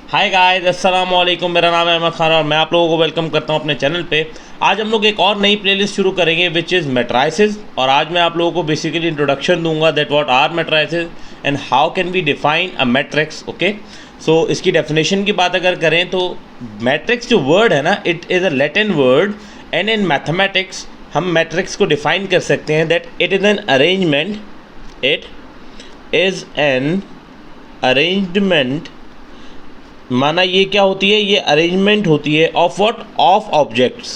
Hi guys, अस्सलाम वालेकुम। मेरा नाम है अहमद खान और मैं आप लोगों को वेलकम करता हूं अपने चैनल पे। आज हम लोग एक और नई प्लेलिस्ट शुरू करेंगे विच इज़ मैट्राइसिस। और आज मैं आप लोगों को बेसिकली इंट्रोडक्शन दूंगा that what are matrices and how can we define a matrix. Okay, so इसकी डेफिनेशन की बात अगर करें तो मैट्रिक्स जो वर्ड है ना, it is a Latin word and in mathematics हम मैट्रिक्स को डिफाइन कर सकते हैं that it is an arrangement, it is an arrangement. माना ये क्या होती है, ये अरेंजमेंट होती है ऑफ व्हाट, ऑफ ऑब्जेक्ट्स।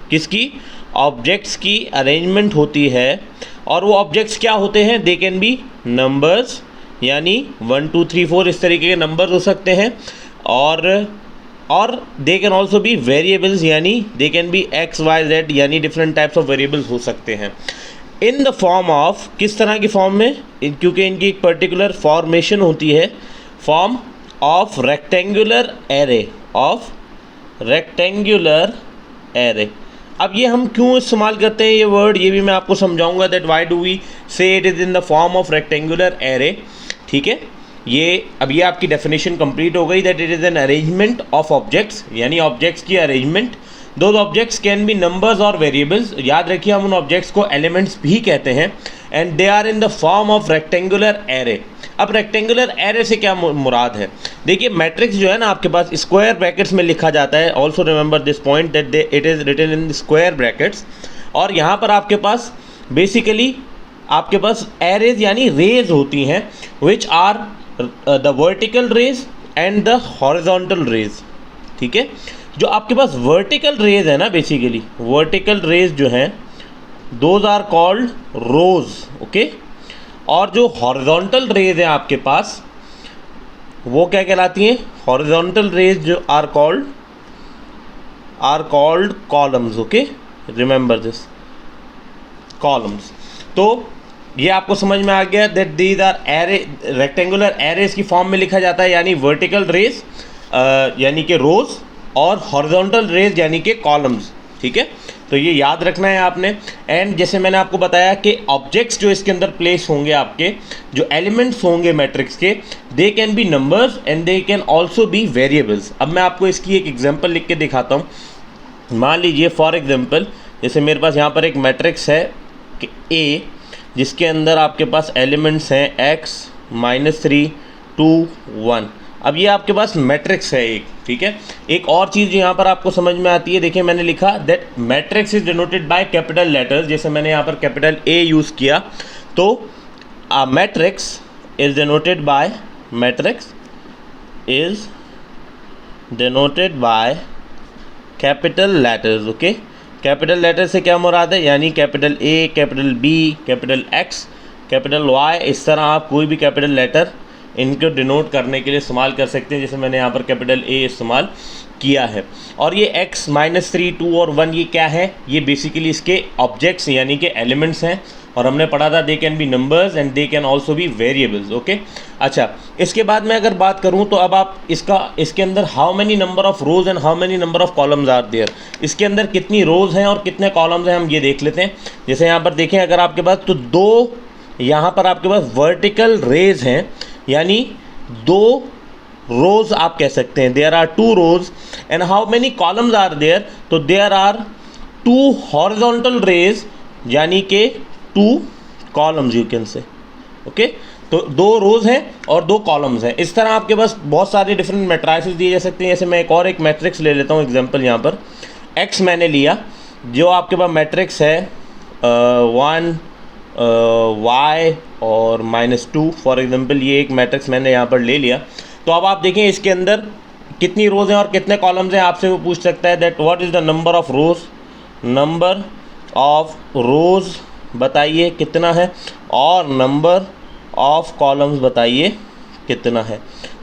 किसकी? ऑब्जेक्ट्स की अरेंजमेंट होती है। और वो ऑब्जेक्ट्स क्या होते हैं? दे कैन बी नंबर्स, यानी 1 2 3 4 इस तरीके के नंबर्स हो सकते हैं। और they can also be variables, यानी they can be X Y Z, यानी डिफरेंट टाइप्स ऑफ वेरिएबल्स हो सकते हैं इन द फॉर्म ऑफ। किस तरह की फॉर्म में? क्योंकि इनकी एक पर्टिकुलर फॉर्मेशन होती है, form of rectangular array, of rectangular array. अब ये हम क्यों इस्तेमाल करते हैं ये वर्ड, ये भी मैं आपको समझाऊंगा दैट व्हाई डू वी से it is in the form of rectangular array. ठीक है, ये आपकी डेफिनेशन कंप्लीट हो गई that it is an arrangement of objects, यानी ऑब्जेक्ट्स की अरेंजमेंट। दो ऑब्जेक्ट्स कैन बी नंबर्स और वेरिएबल्स। याद रखिए हम उन ऑब्जेक्ट्स को एलिमेंट्स भी कहते हैं and they are in the form of rectangular array. अब रेक्टेंगुलर एरे से क्या मुराद है? देखिए मैट्रिक्स जो है ना आपके पास स्क्वायर ब्रैकेट्स में लिखा जाता है। Also remember this point that it is written in square brackets. और यहाँ पर आपके पास बेसिकली आपके पास एरेज यानी रेज होती हैं which are the vertical rays and the horizontal rays. ठीक है, जो आपके पास वर्टिकल रेज है ना, बेसिकली वर्टिकल रेज जो हैं those are called rows. Okay, और जो हॉरिजॉन्टल रेज हैं आपके पास वो क्या कहलाती हैं? हॉरिजॉन्टल रेज जो are called columns. Okay, remember this, columns. तो ये आपको समझ में आ गया that these are array, rectangular arrays की फॉर्म में लिखा जाता है, यानी वर्टिकल रेज यानी कि रोज, और हॉरिजॉन्टल रेज यानी कि कॉलम्स। ठीक है, तो ये याद रखना है आपने। एंड जैसे मैंने आपको बताया कि ऑब्जेक्ट्स जो इसके अंदर प्लेस होंगे, आपके जो एलिमेंट्स होंगे मैट्रिक्स के, दे can B numbers and they can also be variables. अब मैं आपको इसकी एक एग्जांपल लिख के दिखाता हूँ। मान लीजिए फॉर एग्जांपल, जैसे मेरे पास यहाँ पर एक मैट्रिक्स है कि ए, जिसके अंदर आपके पास एलिमेंट्स हैं x -3 2 1। अब ये आपके पास मैट्रिक्स है एक। ठीक है, एक और चीज़ जो यहाँ पर आपको समझ में आती है, देखिए मैंने लिखा that matrix is denoted by capital letters. जैसे मैंने यहाँ पर कैपिटल A यूज़ किया, तो matrix is denoted by, matrix is denoted by capital letters. Okay, capital letter से क्या मुराद है? यानी capital A, capital B, capital X, capital Y, इस तरह आप कोई भी कैपिटल लेटर इनको डिनोट करने के लिए इस्तेमाल कर सकते हैं। जैसे मैंने यहाँ पर कैपिटल A इस्तेमाल किया है। और ये x -3 2 और 1 ये क्या है? ये बेसिकली इसके ऑब्जेक्ट्स यानी कि एलिमेंट्स हैं। और हमने पढ़ा था दे can B numbers and they can also be variables. Okay, अच्छा, इसके बाद मैं अगर बात करूँ तो अब आप इसके अंदर how many number of rows and how many number of columns are there, इसके अंदर कितनी रोज हैं और कितने कॉलम्स हैं, हम ये देख लेते हैं। जैसे यहाँ पर देखें अगर आपके पास, तो दो यहाँ पर आपके पास वर्टिकल रेज हैं, यानी 2 रोज आप कह सकते हैं। There are 2 rows and how many columns are there, तो देयर आर 2 हॉरिजॉन्टल रेज, यानी कि 2 columns you can say. Okay, तो 2 रोज हैं और 2 कॉलम्स हैं। इस तरह आपके पास बहुत सारे डिफरेंट मैट्राइसेस दिए जा सकते हैं। जैसे मैं एक मैट्रिक्स ले लेता हूँ एग्जांपल, यहाँ पर x मैंने लिया, जो आपके पास मैट्रिक्स है 1 y और -2 फॉर एग्जांपल। ये एक मैट्रिक्स मैंने यहाँ पर ले लिया। तो अब आप देखें इसके अंदर कितनी रोज हैं और कितने कॉलम्स हैं। आपसे वो पूछ सकता है that what is the number of rose, number of रोज बताइए कितना है, और नंबर ऑफ कॉलम्स बताइए कितना है।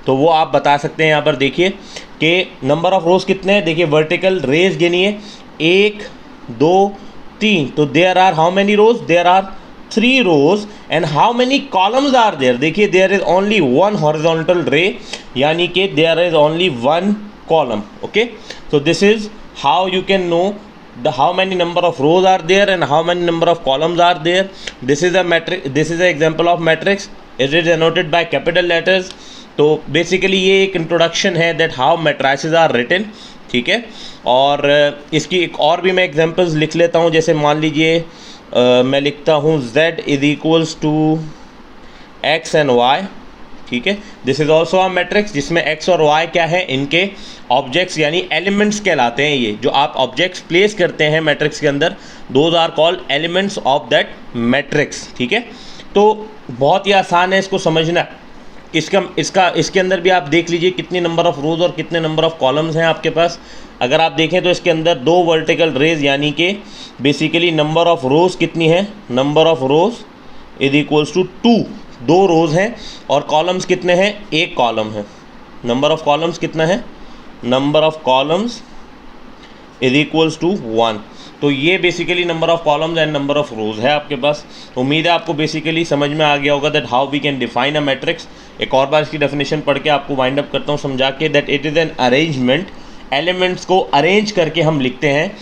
तो वो आप बता सकते हैं। यहाँ पर देखिए कि नंबर ऑफ रोज कितने हैं। देखिए वर्टिकल रेज गिनिए 1 2 3, तो there are how many rows? There are 3 rows and how many columns are there? देखिए there is only 1 horizontal ray, यानी कि there is only 1 column. Okay, so this is how you can know the how many number of rows are there and how many number of columns are there. This is a matrix, this is an example of matrix. It is denoted by capital letters तो basically ये एक introduction है that how matrices are written, ठीक है। और इसकी एक और भी मैं एग्जांपल्स लिख लेता हूँ, जैसे मान लीजिए मैं लिखता हूँ z is equals to x and y, ठीक है। This is also a matrix जिसमें x और y क्या है, इनके ऑब्जेक्ट्स यानी एलिमेंट्स कहलाते हैं। ये जो आप ऑब्जेक्ट्स प्लेस करते हैं मैट्रिक्स के अंदर, those are called elements of that matrix, ठीक है। तो बहुत ही आसान है इसको समझना। इसके अंदर भी आप देख लीजिए कितनी नंबर ऑफ रोज और कितने नंबर ऑफ कॉलम्स हैं आपके पास। अगर आप देखें तो इसके अंदर 2 वर्टिकल रेज यानी कि बेसिकली नंबर ऑफ रोज कितनी है, number of rows is equals to 2 rows हैं, और कॉलम्स कितने हैं, 1 कॉलम है। नंबर ऑफ कॉलम्स कितना है, number of columns is equals to 1। तो ये basically number of columns and number of rows है आपके पास। उम्मीद है आपको बेसिकली समझ में आ गया होगा that how we can define a matrix. एक और बार इसकी डेफिनेशन पढ़ के आपको वाइंड अप करता हूँ समझा के, that it is an arrangement, elements को अरेंज करके हम लिखते हैं,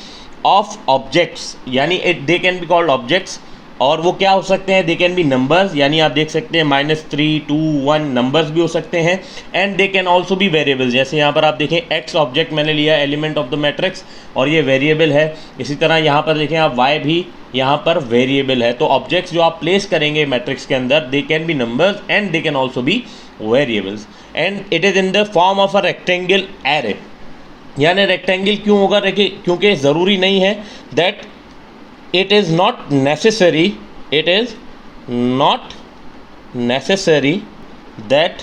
ऑफ ऑब्जेक्ट्स, यानी they can be called objects, और वो क्या हो सकते हैं, दे कैन बी नंबर्स, यानी आप देख सकते हैं -3, 2, 1 नंबर्स भी हो सकते हैं, and they can also be variables. जैसे यहाँ पर आप देखें x ऑब्जेक्ट मैंने लिया एलिमेंट ऑफ द मैट्रिक्स और ये वेरिएबल है। इसी तरह यहाँ पर देखें आप y भी यहाँ पर वेरिएबल है। तो ऑब्जेक्ट्स जो आप प्लेस करेंगे मैट्रिक्स के अंदर, दे can B numbers and they can also be variables, and it is in the form of a rectangle array. यानी रेक्टेंगल क्यों होगा, देखिए क्योंकि ज़रूरी नहीं है that it is not necessary that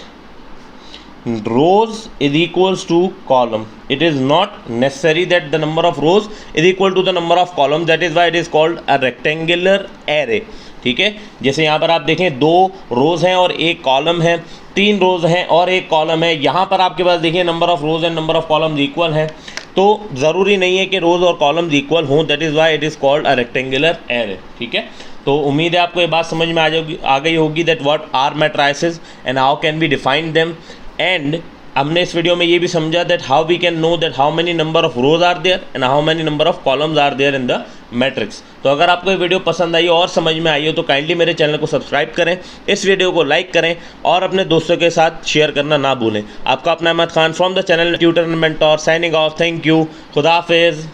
rows is equals to column. It is not necessary that the number of rows is equal to the number of columns. That is why it is called a rectangular array, ठीक है। जैसे यहाँ पर आप देखें 2 रोज़ हैं और 1 column है, 3 रोज़ हैं और 1 कॉलम है। यहाँ पर आपके पास देखिए number of rows and number of columns equal हैं, तो ज़रूरी नहीं है कि रोज़ और कॉलम्स इक्वल हों। That is why it is called a rectangular array, ठीक है। तो उम्मीद है आपको ये बात समझ में आ गई होगी that what are matrices and how can we define them. And हमने इस वीडियो में ये भी समझा that how we can know that how many number of rows are there and how many number of columns are there in the matrix. तो अगर आपको ये वीडियो पसंद आई और समझ में आई हो तो काइंडली मेरे चैनल को सब्सक्राइब करें, इस वीडियो को लाइक करें और अपने दोस्तों के साथ शेयर करना ना भूलें। आपका अपना Ahmad Khan from the channel tutor and mentor signing off. Thank you, खुदा हाफिज़।